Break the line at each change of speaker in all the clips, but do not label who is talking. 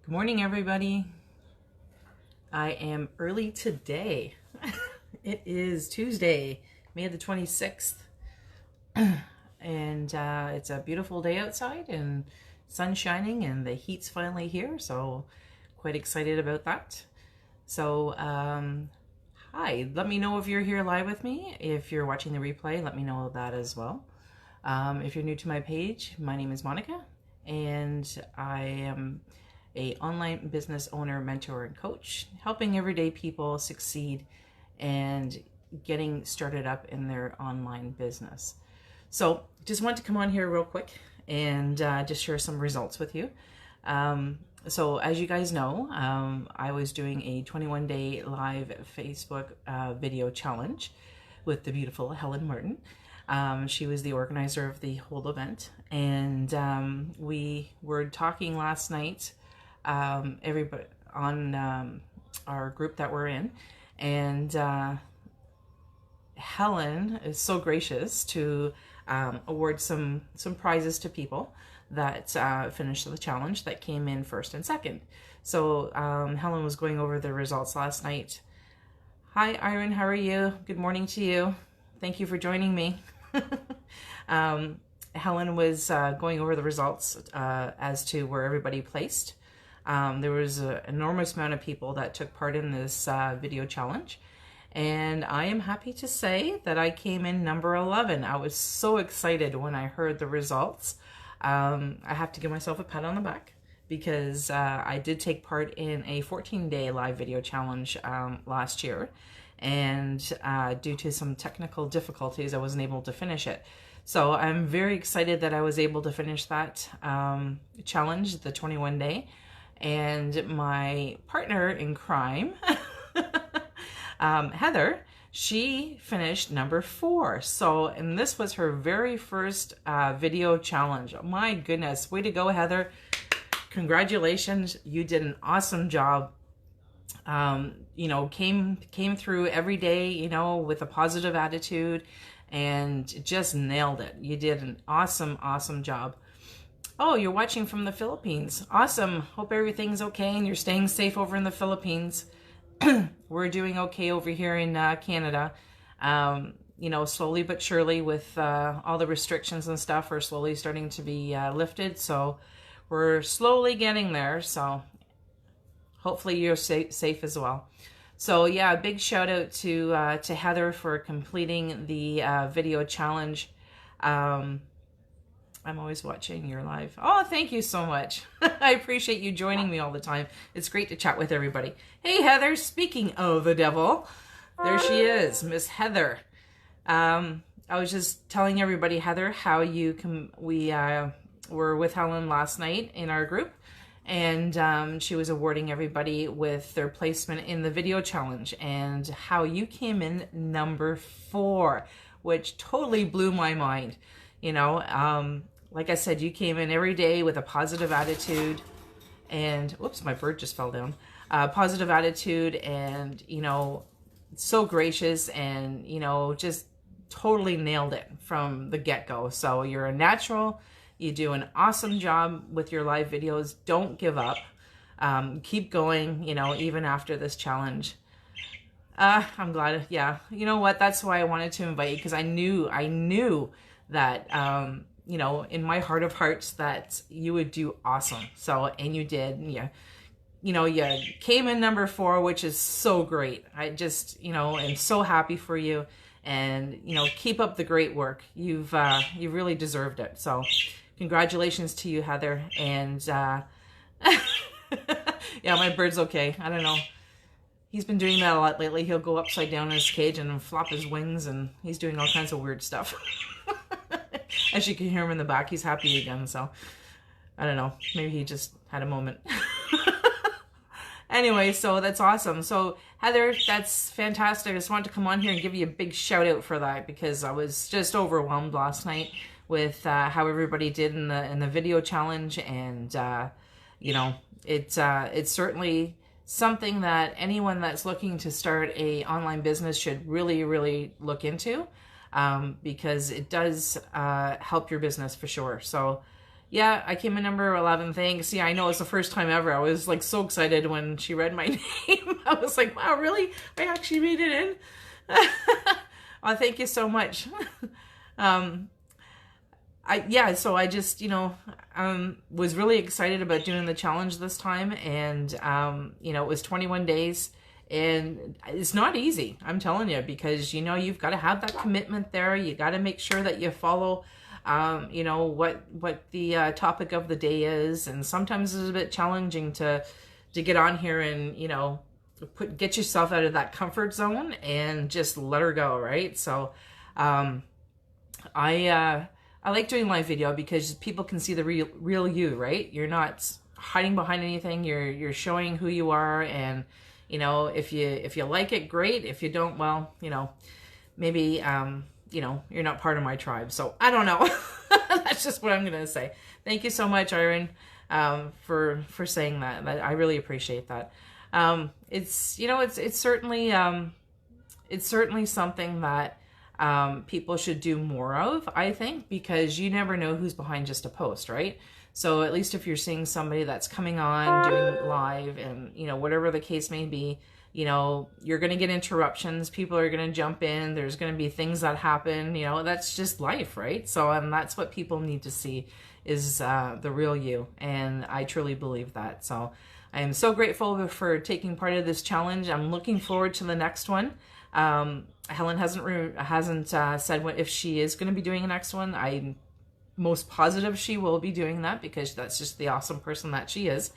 Good morning, everybody. I am early today. It is Tuesday, May the 26th, and it's a beautiful day outside and sun shining and the heat's finally here, so quite excited about that. So, hi, let me know if you're here live with me. If you're watching the replay, let me know that as well. If you're new to my page, my name is Monica, and I am an online business owner, mentor, and coach, helping everyday people succeed and getting started up in their online business. So just want to come on here real quick and just share some results with you. So as you guys know, I was doing a 21-day live Facebook video challenge with the beautiful Helen Martin. She was the organizer of the whole event, and we were talking last night, everybody on our group that we're in, and Helen is so gracious to award some prizes to people that finished the challenge, that came in first and second. So Helen was going over the results last night. Hi, Iron, how are you? Good morning to you. Thank you for joining me. Helen was going over the results as to where everybody placed. There was an enormous amount of people that took part in this video challenge, and I am happy to say that I came in number 11. I was so excited when I heard the results. I have to give myself a pat on the back because I did take part in a 14-day live video challenge last year. And due to some technical difficulties, I wasn't able to finish it. So I'm very excited that I was able to finish that challenge, the 21-day. And my partner in crime, Heather, she finished number 4. So, and this was her very first video challenge. My goodness, way to go, Heather. Congratulations. You did an awesome job. You know, came through every day, you know, with a positive attitude and just nailed it. You did an awesome job. Oh, you're watching from the Philippines. Awesome. Hope everything's okay and you're staying safe over in the Philippines. We're doing okay over here in Canada. You know, slowly but surely with all the restrictions and stuff are slowly starting to be lifted. So we're slowly getting there. So hopefully you're safe as well. So yeah, a big shout out to Heather for completing the video challenge. I'm always watching your live. Oh, thank you so much. I appreciate you joining me all the time. It's great to chat with everybody. Hey Heather, speaking of the devil, there she is, Miss Heather. I was just telling everybody, Heather, how we were with Helen last night in our group. And she was awarding everybody with their placement in the video challenge, and how you came in number 4, which totally blew my mind. You know, like I said, you came in every day with a positive attitude, and whoops, my bird just fell down. Positive attitude, and you know, so gracious, and you know, just totally nailed it from the get-go. So you're a natural. You do an awesome job with your live videos. Don't give up. Keep going, you know, even after this challenge. I'm glad. Yeah. You know what? That's why I wanted to invite you, because I knew that, you know, in my heart of hearts that you would do awesome. So, and you did. Yeah. You know, you came in number 4, which is so great. I just, you know, am so happy for you, and, you know, keep up the great work. You've really deserved it. So, congratulations to you, Heather. And yeah, my bird's okay. I don't know. He's been doing that a lot lately. He'll go upside down in his cage and flop his wings, and he's doing all kinds of weird stuff. As you can hear him in the back, he's happy again. So I don't know. Maybe he just had a moment. Anyway, so that's awesome. So Heather, that's fantastic. I just wanted to come on here and give you a big shout out for that, because I was just overwhelmed last night with how everybody did in the video challenge. And you know, it's certainly something that anyone that's looking to start a online business should really look into, because it does help your business for sure. So Yeah, I came in number 11. Thanks. Yeah, I know it's the first time ever. I was like so excited when she read my name. I was like, wow, really? I actually made it in? Oh, thank you so much. So I just, was really excited about doing the challenge this time. And, it was 21 days. And it's not easy, I'm telling you, because, you've got to have that commitment there. You got to make sure that you follow, what the topic of the day is. And sometimes it's a bit challenging to get on here and, get yourself out of that comfort zone and just let her go, right? So I like doing live video because people can see the real you, right? You're not hiding behind anything. You're showing who you are. And if you like it, great. If you don't, well, maybe you're not part of my tribe. So I don't know. That's just what I'm gonna say. Thank you so much, Irene, for saying that. I really appreciate that. It's certainly something that people should do more of, I think, because you never know who's behind just a post, right? So at least if you're seeing somebody that's coming on, doing live, and, whatever the case may be, you're going to get interruptions. People are going to jump in. There's going to be things that happen, that's just life, right? So, and that's what people need to see is the real you. And I truly believe that. So I am so grateful for taking part of this challenge. I'm looking forward to the next one. Helen hasn't said if she is going to be doing the next one. I'm most positive she will be doing that because that's just the awesome person that she is.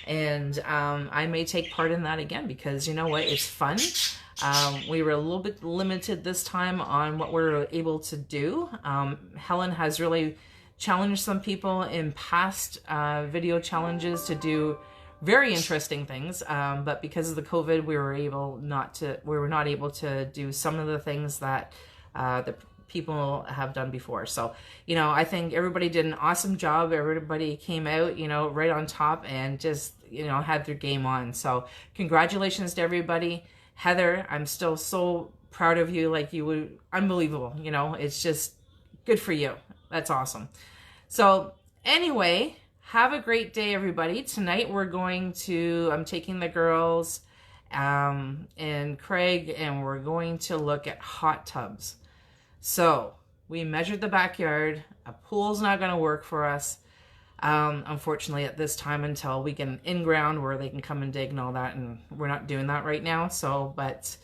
And I may take part in that again because you know what? It's fun. We were a little bit limited this time on what we're able to do. Helen has really challenged some people in past video challenges to do very interesting things, but because of the COVID, we were not able to do some of the things that the people have done before. So, I think everybody did an awesome job. Everybody came out, right on top and just, had their game on. So congratulations to everybody. Heather, I'm still so proud of you. Like you were unbelievable. It's just good for you. That's awesome. So anyway, have a great day, everybody. Tonight I'm taking the girls and Craig, and we're going to look at hot tubs. So we measured the backyard. A pool's not going to work for us, unfortunately, at this time until we get an in-ground where they can come and dig and all that, and we're not doing that right now. So, but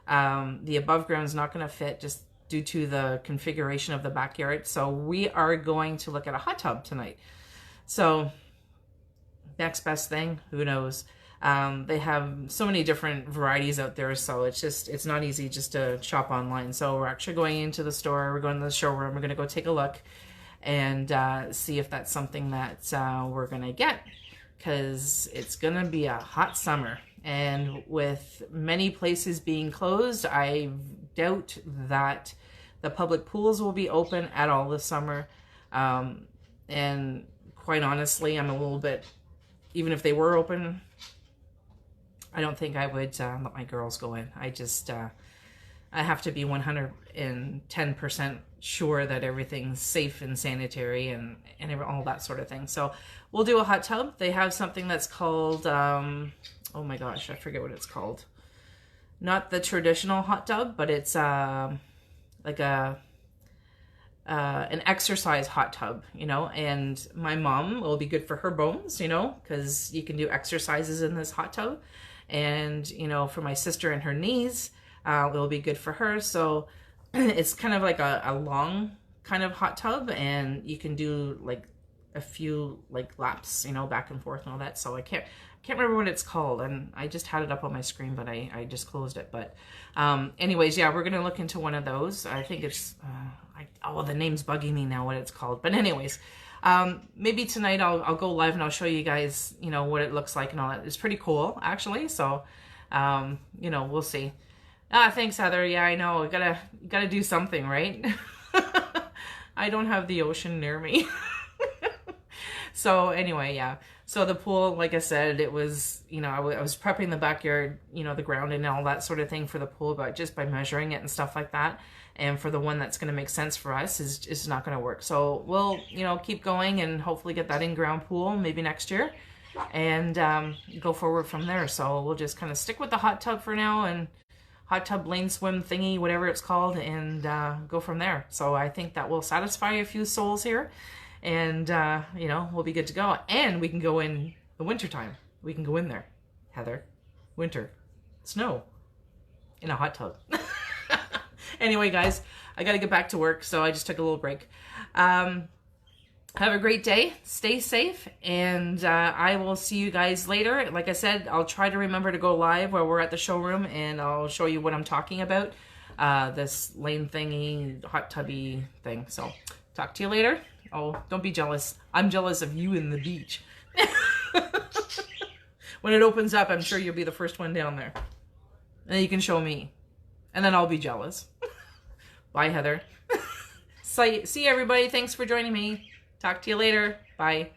the above ground's not going to fit just due to the configuration of the backyard. So we are going to look at a hot tub tonight. So next best thing, who knows? They have so many different varieties out there, so it's not easy just to shop online. So we're actually going into the store, we're going to the showroom, we're going to go take a look and see if that's something that we're going to get, because it's going to be a hot summer. And with many places being closed, I doubt that the public pools will be open at all this summer. And quite honestly, I'm a little bit, even if they were open, I don't think I would let my girls go in. I have to be 110% sure that everything's safe and sanitary and all that sort of thing. So we'll do a hot tub. They have something that's called, oh my gosh, I forget what it's called. Not the traditional hot tub, but it's like an exercise hot tub, and my mom will be good for her bones, because you can do exercises in this hot tub. And, for my sister and her knees, it'll be good for her. So it's kind of like a long kind of hot tub, and you can do like a few like laps, back and forth and all that. So I can't remember what it's called, and I just had it up on my screen, but I just closed it. But anyways, yeah, we're gonna look into one of those. I think it's the name's bugging me now what it's called. But anyways, maybe tonight I'll go live and I'll show you guys, what it looks like and all that. It's pretty cool, actually. So, we'll see. Thanks, Heather. Yeah, I know. Gotta do something, right? I don't have the ocean near me. So anyway, yeah. So the pool, like I said, it was, I was prepping the backyard, the ground and all that sort of thing for the pool, but just by measuring it and stuff like that. and for the one that's going to make sense for us is not going to work. So we'll, you know, keep going and hopefully get that in-ground pool maybe next year, and go forward from there. So we'll just kind of stick with the hot tub for now, and hot tub lane swim thingy, whatever it's called, and go from there. So I think that will satisfy a few souls here, and you know, we'll be good to go. And we can go in the winter time. We can go in there, Heather. Winter, snow, in a hot tub. Anyway, guys, I got to get back to work, so I just took a little break. Have a great day. Stay safe, and I will see you guys later. Like I said, I'll try to remember to go live while we're at the showroom, and I'll show you what I'm talking about. This lane thingy, hot tubby thing. So, talk to you later. Oh, don't be jealous. I'm jealous of you in the beach. When it opens up, I'm sure you'll be the first one down there. And then you can show me. And then I'll be jealous. Bye, Heather. See everybody. Thanks for joining me. Talk to you later. Bye.